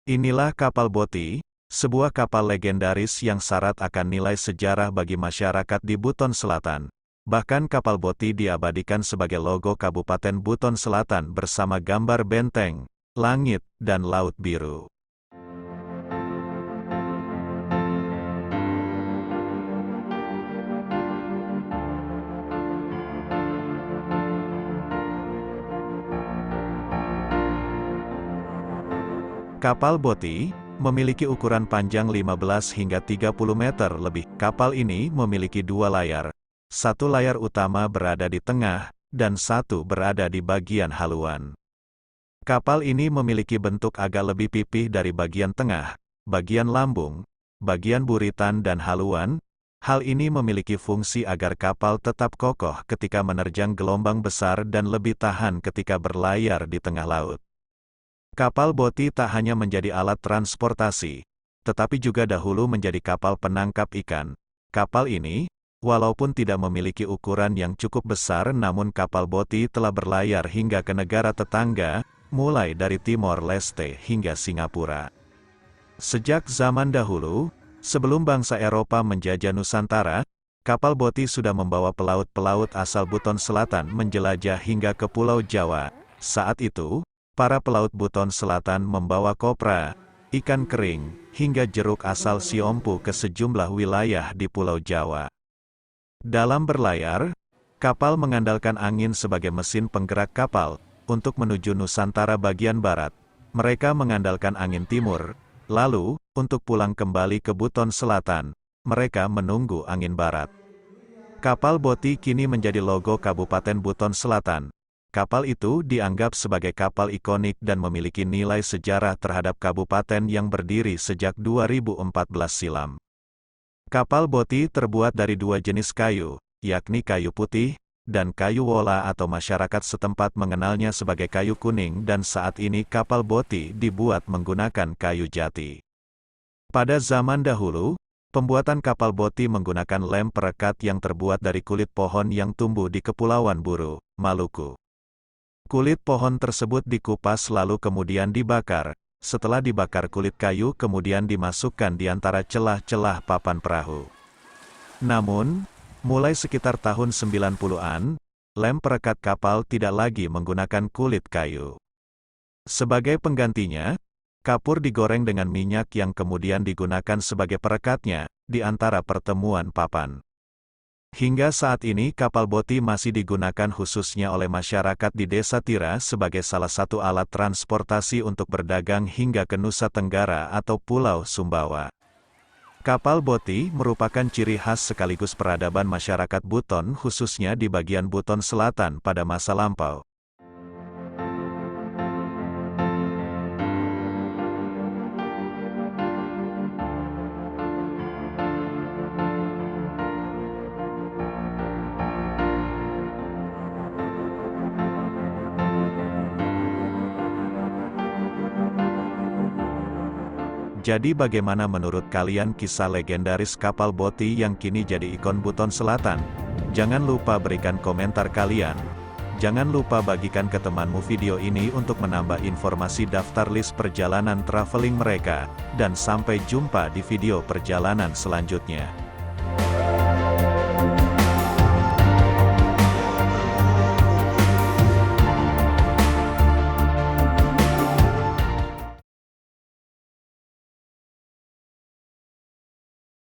Inilah kapal Boti, sebuah kapal legendaris yang syarat akan nilai sejarah bagi masyarakat di Buton Selatan. Bahkan kapal Boti diabadikan sebagai logo Kabupaten Buton Selatan bersama gambar benteng, langit, dan laut biru. Kapal Boti memiliki ukuran panjang 15 hingga 30 meter lebih. Kapal ini memiliki dua layar. Satu layar utama berada di tengah, dan satu berada di bagian haluan. Kapal ini memiliki bentuk agak lebih pipih dari bagian tengah, bagian lambung, bagian buritan dan haluan. Hal ini memiliki fungsi agar kapal tetap kokoh ketika menerjang gelombang besar dan lebih tahan ketika berlayar di tengah laut. Kapal Boti tak hanya menjadi alat transportasi, tetapi juga dahulu menjadi kapal penangkap ikan. Kapal ini, walaupun tidak memiliki ukuran yang cukup besar, namun kapal Boti telah berlayar hingga ke negara tetangga, mulai dari Timor Leste hingga Singapura. Sejak zaman dahulu, sebelum bangsa Eropa menjajah Nusantara, kapal Boti sudah membawa pelaut-pelaut asal Buton Selatan menjelajah hingga ke Pulau Jawa. Saat itu, para pelaut Buton Selatan membawa kopra, ikan kering, hingga jeruk asal Siompu ke sejumlah wilayah di Pulau Jawa. Dalam berlayar, kapal mengandalkan angin sebagai mesin penggerak kapal. Untuk menuju Nusantara bagian barat, mereka mengandalkan angin timur. Lalu, untuk pulang kembali ke Buton Selatan, mereka menunggu angin barat. Kapal Boti kini menjadi logo Kabupaten Buton Selatan. Kapal itu dianggap sebagai kapal ikonik dan memiliki nilai sejarah terhadap kabupaten yang berdiri sejak 2014 silam. Kapal Boti terbuat dari dua jenis kayu, yakni kayu putih dan kayu wola atau masyarakat setempat mengenalnya sebagai kayu kuning, dan saat ini kapal Boti dibuat menggunakan kayu jati. Pada zaman dahulu, pembuatan kapal Boti menggunakan lem perekat yang terbuat dari kulit pohon yang tumbuh di Kepulauan Buru, Maluku. Kulit pohon tersebut dikupas lalu kemudian dibakar. Setelah dibakar, kulit kayu kemudian dimasukkan di antara celah-celah papan perahu. Namun, mulai sekitar tahun 90-an, lem perekat kapal tidak lagi menggunakan kulit kayu. Sebagai penggantinya, kapur digoreng dengan minyak yang kemudian digunakan sebagai perekatnya, di antara pertemuan papan. Hingga saat ini kapal Boti masih digunakan khususnya oleh masyarakat di Desa Tira sebagai salah satu alat transportasi untuk berdagang hingga ke Nusa Tenggara atau Pulau Sumbawa. Kapal Boti merupakan ciri khas sekaligus peradaban masyarakat Buton khususnya di bagian Buton Selatan pada masa lampau. Jadi bagaimana menurut kalian kisah legendaris kapal Boti yang kini jadi ikon Buton Selatan? Jangan lupa berikan komentar kalian. Jangan lupa bagikan ke temanmu video ini untuk menambah informasi daftar list perjalanan traveling mereka. Dan sampai jumpa di video perjalanan selanjutnya.